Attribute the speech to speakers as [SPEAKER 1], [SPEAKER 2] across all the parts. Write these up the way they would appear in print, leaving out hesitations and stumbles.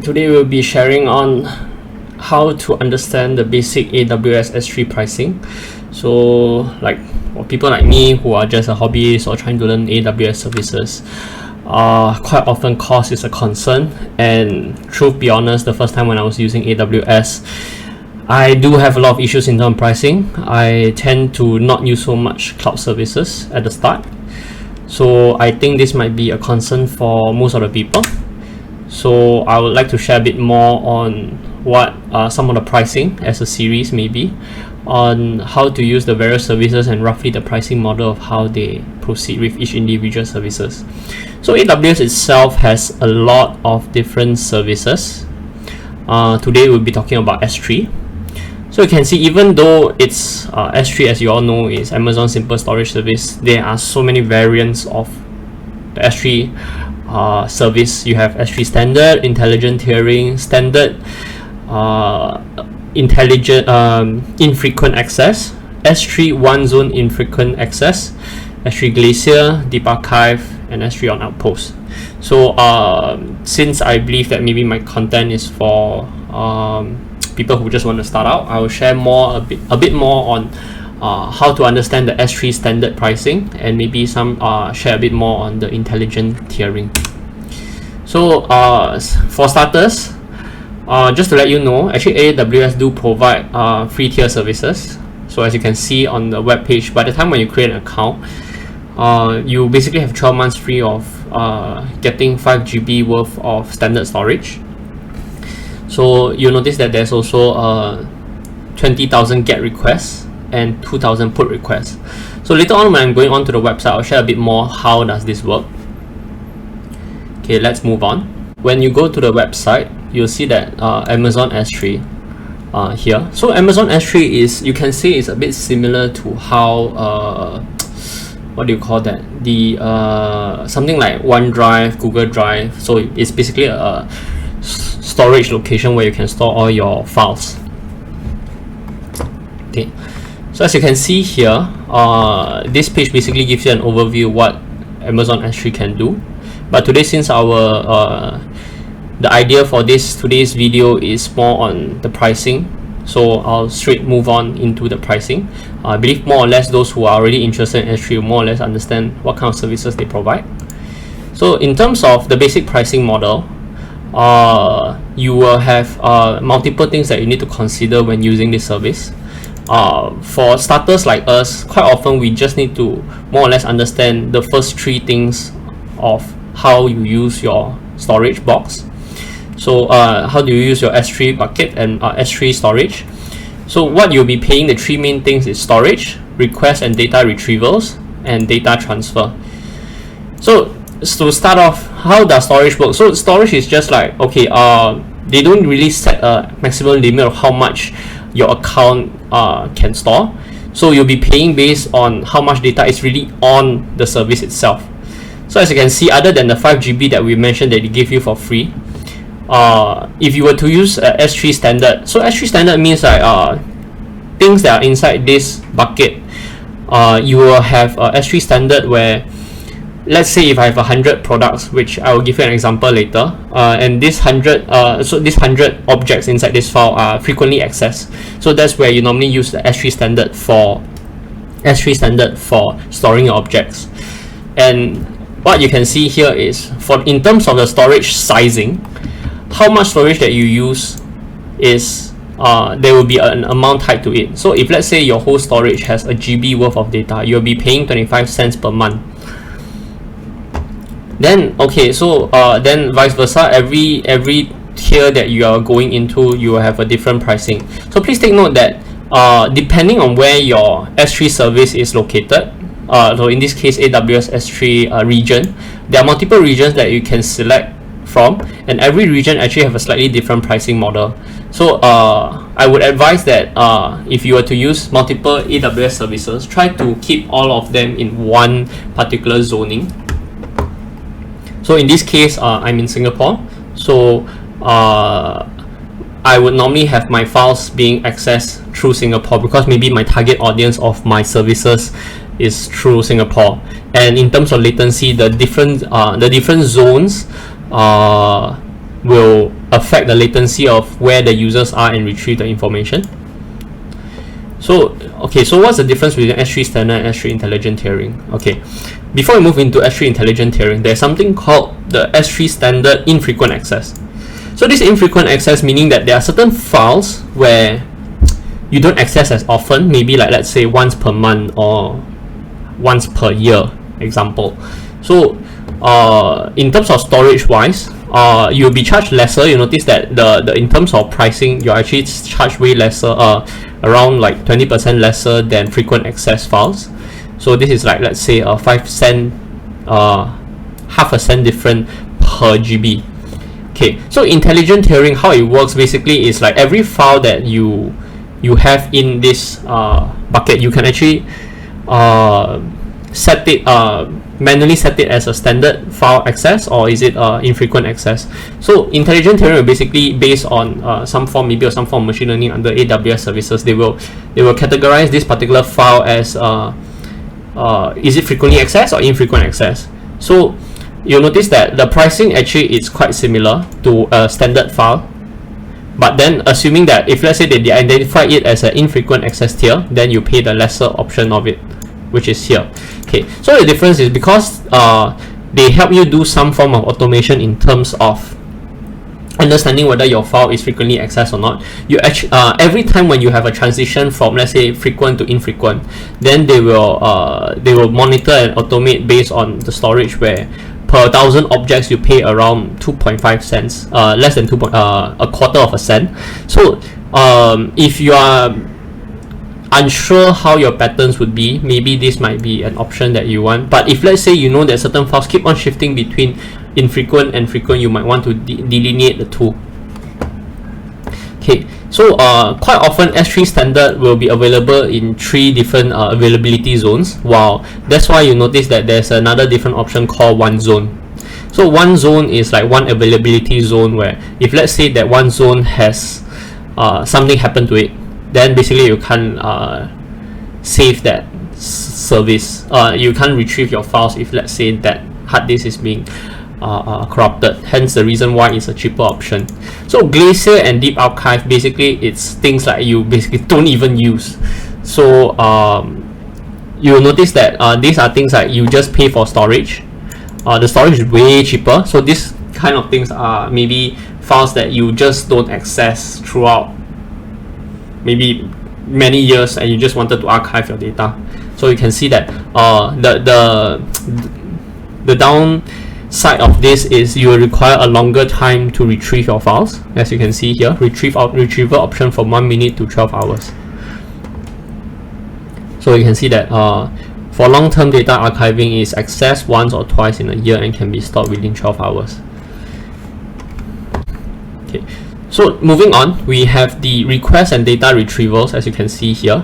[SPEAKER 1] Today we'll be sharing on how to understand the basic AWS S3 pricing. So like for people like me who are just a hobbyist or trying to learn AWS services, quite often cost is a concern, and truth be honest, the first time when I was using AWS, I do have a lot of issues in terms of pricing. I tend to not use so much cloud services at the start, so I think this might be a concern for most of the people. So I would like to share a bit more on what some of the pricing as a series, maybe on how to use the various services and roughly the pricing model of how they proceed with each individual services. So AWS itself has a lot of different services. Today we'll be talking about S3. So you can see, even though it's S3, as you all know, is Amazon Simple Storage Service, there are so many variants of the S3 service. You have S3 Standard, Intelligent Tiering, Standard, Intelligent Infrequent Access, S3 One Zone Infrequent Access, S3 Glacier, Deep Archive, and S3 on Outpost. So since I believe that maybe my content is for people who just want to start out, I will share a bit more on how to understand the S3 standard pricing, and maybe share a bit more on the intelligent tiering. So for starters, just to let you know, actually AWS do provide free tier services. So as you can see on the web page, by the time when you create an account, you basically have 12 months free of getting 5 GB worth of standard storage. So you'll notice that there's also 20,000 GET requests and 2,000 put requests. So later on, when I'm going on to the website, I'll share a bit more how does this work. Okay, let's move on. When you go to the website, you'll see that Amazon S3 here. So Amazon S3 is, you can say, is a bit similar to how what do you call that? The something like OneDrive, Google Drive. So it's basically a storage location where you can store all your files. Okay, so as you can see here, this page basically gives you an overview of what Amazon S3 can do. But today, since the idea for today's video is more on the pricing, so I'll straight move on into the pricing. I believe more or less those who are already interested in S3 will more or less understand what kind of services they provide. So in terms of the basic pricing model, you will have multiple things that you need to consider when using this service. For starters like us, quite often we just need to more or less understand the first 3 things of how you use your storage box. So how do you use your S3 bucket and S3 storage? So what you'll be paying, the 3 main things is storage, request and data retrievals, and data transfer. So to start off, how does storage work? So storage is just like, okay, they don't really set a maximum limit of how much your account can store. So you'll be paying based on how much data is really on the service itself. So as you can see, other than the 5 GB that we mentioned that they give you for free, if you were to use S3 standard, so S3 standard means like things that are inside this bucket, you will have S3 standard where, let's say if I have 100 products, which I will give you an example later, and this 100 objects inside this file are frequently accessed. So that's where you normally use the S3 standard for storing your objects. And what you can see here is, in terms of the storage sizing, how much storage that you use is there will be an amount tied to it. So if let's say your whole storage has a GB worth of data, you'll be paying 25 cents per month. Then okay, so then vice versa, every tier that you are going into, you will have a different pricing. So please take note that depending on where your S3 service is located, so in this case AWS S3 region, there are multiple regions that you can select from, and every region actually have a slightly different pricing model. So I would advise that if you were to use multiple AWS services, try to keep all of them in one particular zoning. So in this case, I'm in Singapore, so I would normally have my files being accessed through Singapore, because maybe my target audience of my services is through Singapore. And in terms of latency, the different zones will affect the latency of where the users are and retrieve the information. So okay, so what's the difference between S3 standard and S3 intelligent tiering? Okay, before we move into S3 intelligent tiering, there's something called the S3 standard infrequent access. So this infrequent access meaning that there are certain files where you don't access as often, maybe like let's say once per month or once per year, example. So in terms of storage wise, you'll be charged lesser. You notice that the in terms of pricing, you're actually charged way lesser, around like 20% lesser than frequent access files. So this is like, let's say a 5 cent, half a cent different per GB. Okay, so intelligent tiering, how it works basically is like every file that you have in this bucket, you can actually set it, manually set it as a standard file access, or is it infrequent access. So intelligent tiering will basically based on some form of machine learning under AWS services. They will categorize this particular file as is it frequently accessed or infrequent access. So you'll notice that the pricing actually is quite similar to a standard file, but then assuming that if let's say they identify it as an infrequent access tier, then you pay the lesser option of it, which is here. Okay, so the difference is because they help you do some form of automation in terms of understanding whether your file is frequently accessed or not. You actually every time when you have a transition from, let's say, frequent to infrequent, then they will monitor and automate based on the storage, where per 1,000 objects you pay around 2.5 cents, less than a quarter of a cent. So if you are unsure how your patterns would be, maybe this might be an option that you want. But if let's say you know that certain files keep on shifting between infrequent and frequent, you might want to delineate the two. Okay, so quite often S3 standard will be available in 3 different availability zones. Wow, that's why you notice that there's another different option called one zone. So one zone is like one availability zone, where if let's say that one zone has something happen to it, then basically you can't save that service. You can't retrieve your files if let's say that hard disk is being corrupted. Hence the reason why it's a cheaper option. So Glacier and Deep Archive, basically it's things like you basically don't even use. So you'll notice that these are things like you just pay for storage. The storage is way cheaper. So these kind of things are maybe files that you just don't access throughout maybe many years, and you just wanted to archive your data. So you can see that the downside of this is you will require a longer time to retrieve your files. As you can see here, retrieval option from 1 minute to 12 hours. So you can see that for long-term data archiving is accessed once or twice in a year and can be stored within 12 hours. Okay. So moving on, we have the request and data retrievals. As you can see here,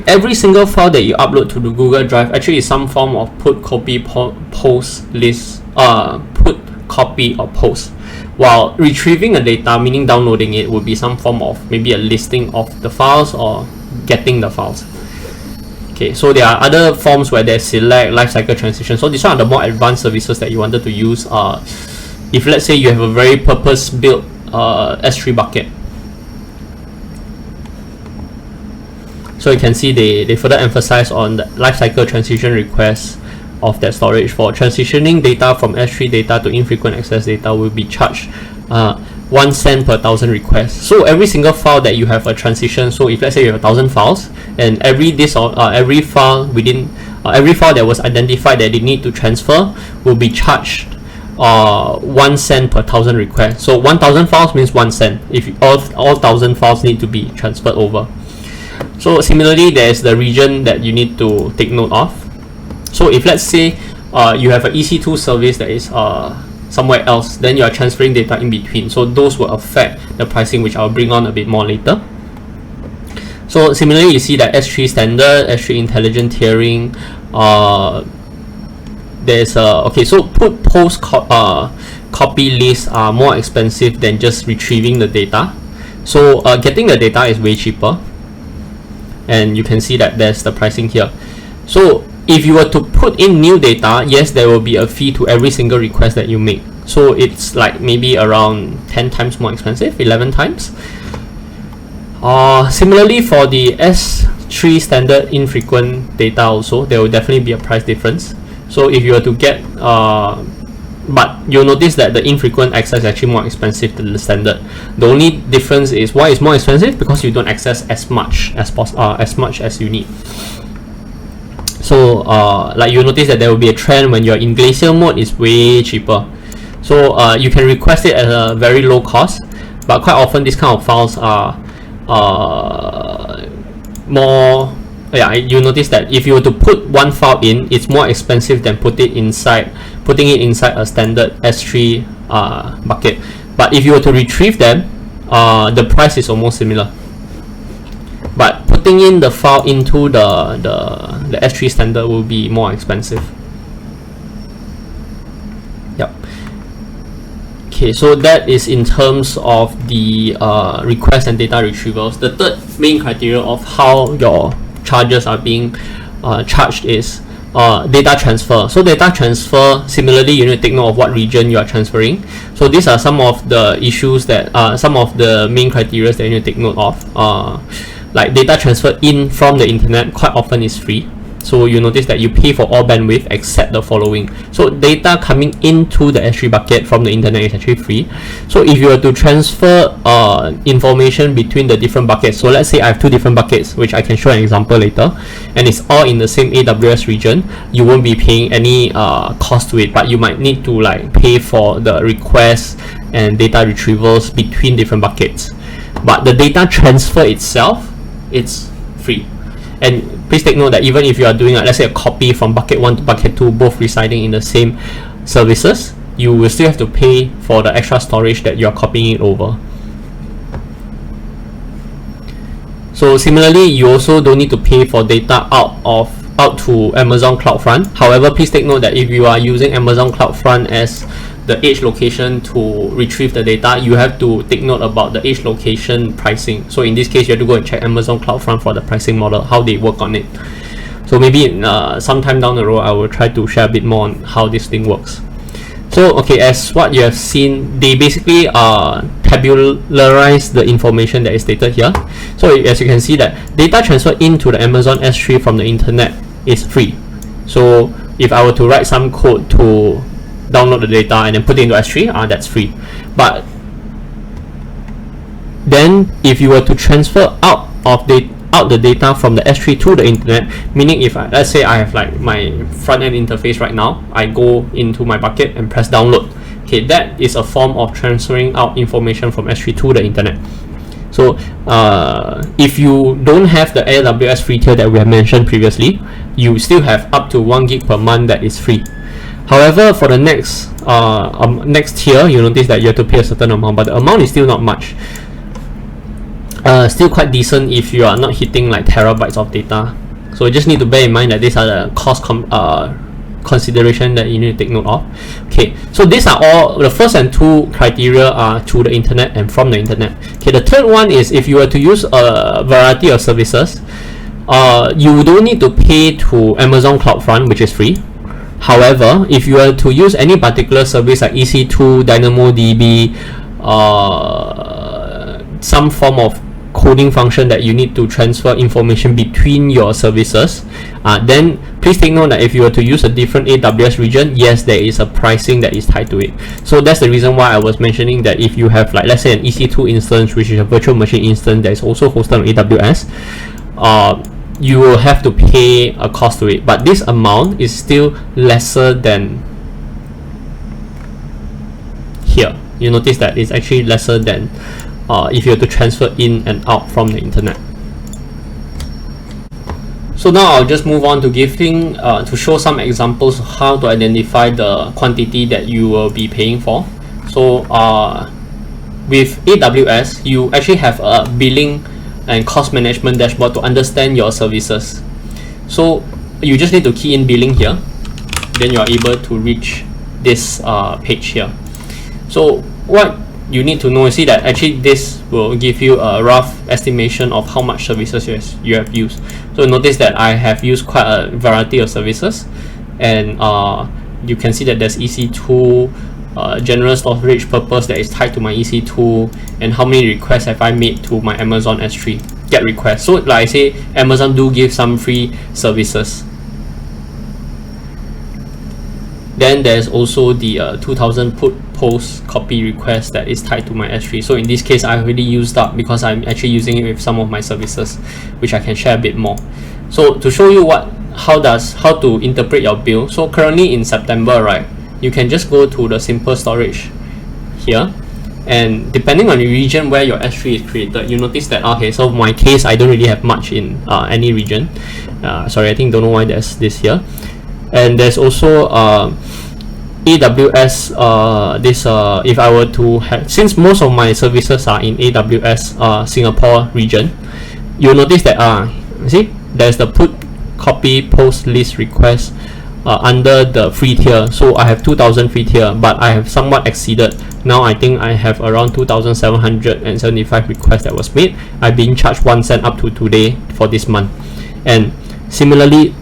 [SPEAKER 1] every single file that you upload to the Google Drive actually is some form of put, copy, post list, put, copy, or post. While retrieving the data, meaning downloading it, would be some form of maybe a listing of the files or getting the files. Okay, so there are other forms where there's select, lifecycle transition. So these are the more advanced services that you wanted to use. If let's say you have a very purpose-built S3 bucket. So you can see they further emphasize on the lifecycle transition requests of that storage. For transitioning data from S3 data to infrequent access data will be charged 1 cent per 1,000 requests. So every single file that you have a transition, so if let's say you have 1,000 files, and every file that was identified that they need to transfer will be charged 1 cent per 1,000 requests. So 1,000 files means 1 cent if all 1,000 files need to be transferred over. So similarly, there's the region that you need to take note of. So if let's say you have an EC2 service that is somewhere else, then you are transferring data in between. So those will affect the pricing, which I'll bring on a bit more later. So similarly, you see that S3 standard, S3 intelligent tiering, there's okay, so put, post, copy lists are more expensive than just retrieving the data. So getting the data is way cheaper, and you can see that there's the pricing here. So if you were to put in new data, yes, there will be a fee to every single request that you make. so it's like maybe around 10 times more expensive, 11 times. Similarly, for the S3 standard infrequent data also, there will definitely be a price difference. So if you were to get but you'll notice that the infrequent access is actually more expensive than the standard. The only difference is why it's more expensive, because you don't access as much as you need. So like you'll notice that there will be a trend when you're in glacial mode, it's way cheaper. So you can request it at a very low cost, but quite often these kind of files are more, you notice that if you were to put one file in, it's more expensive than putting it inside a standard S3 bucket. But if you were to retrieve them, the price is almost similar. But putting in the file into the S3 standard will be more expensive. Yep. Okay, so that is in terms of the request and data retrievals. The third main criteria of how your charges are being charged is data transfer. So data transfer, similarly, you need to take note of what region you are transferring. So these are some of the issues that some of the main criteria that you need to take note of. Like data transfer in from the internet quite often is free. So you notice that you pay for all bandwidth except the following. So data coming into the S3 bucket from the internet is actually free. So if you were to transfer information between the different buckets, so let's say I have two different buckets, which I can show an example later, and it's all in the same AWS region, you won't be paying any cost to it, but you might need to like pay for the requests and data retrievals between different buckets. But the data transfer itself, it's free. And please take note that even if you are doing let's say a copy from bucket 1 to bucket 2, both residing in the same services, you will still have to pay for the extra storage that you are copying it over. So similarly, you also don't need to pay for data out to Amazon CloudFront. However, please take note that if you are using Amazon CloudFront as the edge location to retrieve the data, you have to take note about the edge location pricing. So in this case, you have to go and check Amazon CloudFront for the pricing model, how they work on it. So maybe sometime down the road, I will try to share a bit more on how this thing works. So okay, as what you have seen, they basically tabularize the information that is stated here. So as you can see that data transfer into the Amazon S3 from the internet is free. So if I were to write some code to download the data and then put it into S3, that's free. But then if you were to transfer out the data from the S3 to the internet, meaning if let's say I have like my front end interface right now, I go into my bucket and press download. Okay, that is a form of transferring out information from S3 to the internet. So if you don't have the AWS free tier that we have mentioned previously, you still have up to 1 gig per month that is free. However, for the next tier, you notice that you have to pay a certain amount, but the amount is still not much. Still quite decent if you are not hitting like terabytes of data. So you just need to bear in mind that these are the cost consideration that you need to take note of. Okay, so these are all the first and two criteria are to the internet and from the internet. Okay, the third one is if you were to use a variety of services, you don't need to pay to Amazon CloudFront, which is free. However, if you were to use any particular service like EC2, DynamoDB, some form of coding function that you need to transfer information between your services, then please take note that if you were to use a different AWS region, yes, there is a pricing that is tied to it. So that's the reason why I was mentioning that if you have like let's say an EC2 instance, which is a virtual machine instance that is also hosted on AWS, you will have to pay a cost to it, but this amount is still lesser than here. You notice that it's actually lesser than if you have to transfer in and out from the internet. So now I'll just move on to to show some examples of how to identify the quantity that you will be paying for. So with AWS, you actually have a billing and cost management dashboard to understand your services. So you just need to key in billing here, then you are able to reach this page here. So what you need to know is that actually this will give you a rough estimation of how much services you have used. So notice that I have used quite a variety of services, and you can see that there's EC2, general storage purpose that is tied to my EC2, and how many requests have I made to my Amazon S3 get requests. So like I say, Amazon do give some free services. Then there's also the 2000 put post copy request that is tied to my S3. So in this case, I already used up because I'm actually using it with some of my services, which I can share a bit more. So to show you how to interpret your bill. So currently in September, right, you can just go to the simple storage here, and depending on the region where your S3 is created, you notice that, okay, so in my case, I don't really have much in any region. Sorry, I think don't know why there's this here. And there's also AWS, if I were to have, since most of my services are in AWS Singapore region, you'll notice that see, there's the put copy post list request under the free tier. So I have 2000 free tier, but I have somewhat exceeded. Now I think I have around 2775 requests that was made. I've been charged 1 cent up to today for this month. And similarly,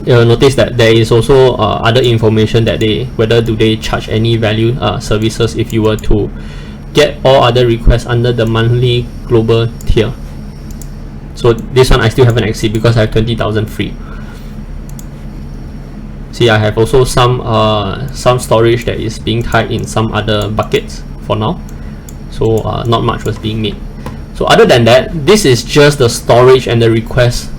[SPEAKER 1] you'll notice that there is also other information that whether do they charge any value services if you were to get all other requests under the monthly global tier. So this one I still haven't exceeded because I have 20,000 free. See, I have also some storage that is being tied in some other buckets for now. So not much was being made. So other than that, this is just the storage and the request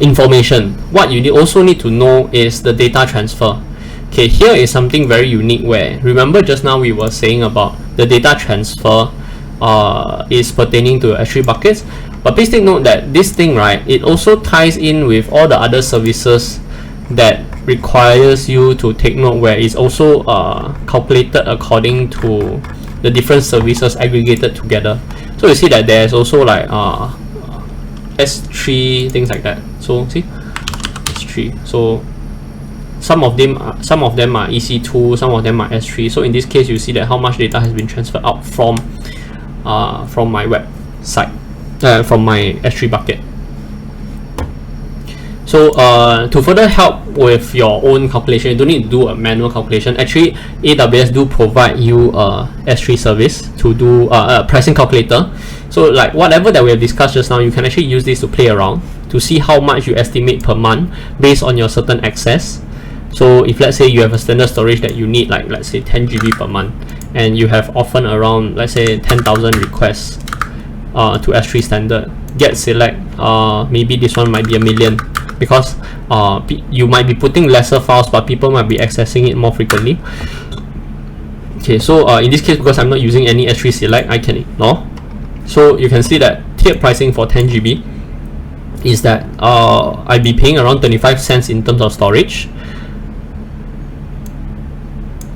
[SPEAKER 1] information. What you also need to know is the data transfer. Okay, here is something very unique where, remember just now we were saying about the data transfer is pertaining to S3 buckets, but please take note that this thing, right, it also ties in with all the other services that requires you to take note, where it's also calculated according to the different services aggregated together. So you see that there's also like S3, things like that. So see, S3. So some of them are EC2, some of them are S3. So in this case, you see that how much data has been transferred out from my website, from my S3 bucket. So to further help with your own calculation, you don't need to do a manual calculation. Actually, AWS do provide you a S3 service to do a pricing calculator. So like whatever that we have discussed just now, you can actually use this to play around to see how much you estimate per month based on your certain access. So if let's say you have a standard storage that you need, like let's say 10 GB per month, and you have often around, let's say, 10,000 requests to S3 standard, get select, maybe this one might be 1 million, because you might be putting lesser files, but people might be accessing it more frequently. Okay, so in this case, because I'm not using any S3 select, I can ignore. So you can see that tiered pricing for 10 GB is that I'd be paying around 25 cents in terms of storage.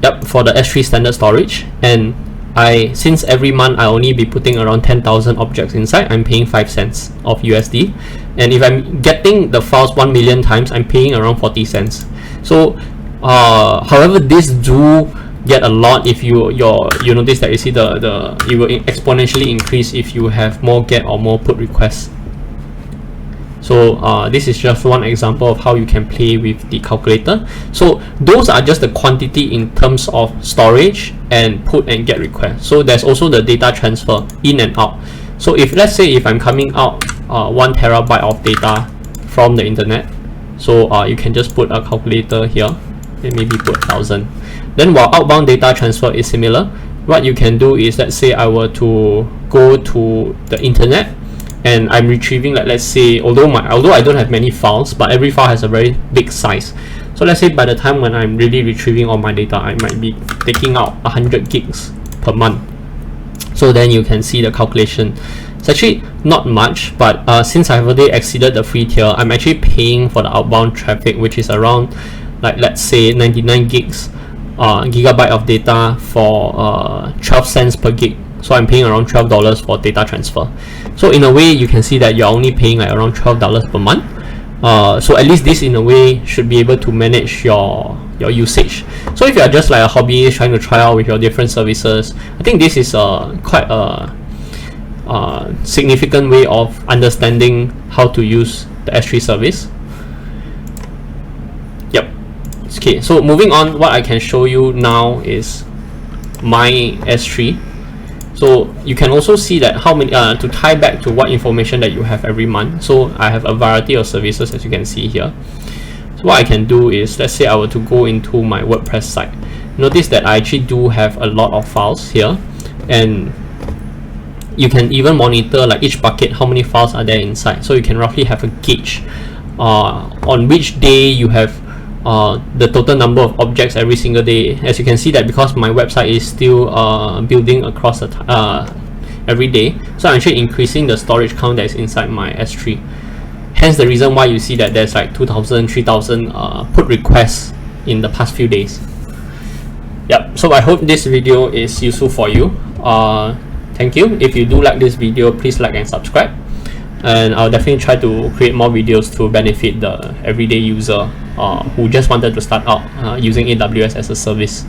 [SPEAKER 1] Yep, for the S3 standard storage. And since every month I only be putting around 10,000 objects inside, I'm paying 5 cents of USD. And if I'm getting the files 1 million times, I'm paying around 40 cents. So however, this do get a lot if you notice that you see it will exponentially increase if you have more get or more put requests. So this is just one example of how you can play with the calculator. So those are just the quantity in terms of storage and put and get requests. So there's also the data transfer in and out. So if let's say if I'm coming out 1 terabyte of data from the internet, so you can just put a calculator here and maybe put 1000. Then while outbound data transfer is similar, what you can do is, let's say I were to go to the internet and I'm retrieving, like let's say, although I don't have many files, but every file has a very big size. So let's say by the time when I'm really retrieving all my data, I might be taking out 100 gigs per month. So then you can see the calculation. It's actually not much, but since I've already exceeded the free tier, I'm actually paying for the outbound traffic, which is around, like let's say, 99 gigabyte of data for 12 cents per gig. So I'm paying around $12 for data transfer. So in a way, you can see that you're only paying like around $12 per month. So at least this in a way should be able to manage your usage. So if you're just like a hobbyist trying to try out with your different services, I think this is quite a significant way of understanding how to use the S3 service. Yep. Okay, so moving on, what I can show you now is my S3. So you can also see that how many to tie back to what information that you have every month. So I have a variety of services, as you can see here. So what I can do is, let's say I were to go into my WordPress site. Notice that I actually do have a lot of files here, and you can even monitor like each bucket, how many files are there inside. So you can roughly have a gauge on which day you have the total number of objects every single day. As you can see that because my website is still building across the every day, so I'm actually increasing the storage count that is inside my S3. Hence the reason why you see that there's like 2,000, 3,000 put requests in the past few days. Yep, so I hope this video is useful for you. Thank you. If you do like this video, please like and subscribe, and I'll definitely try to create more videos to benefit the everyday user who just wanted to start out using AWS as a service.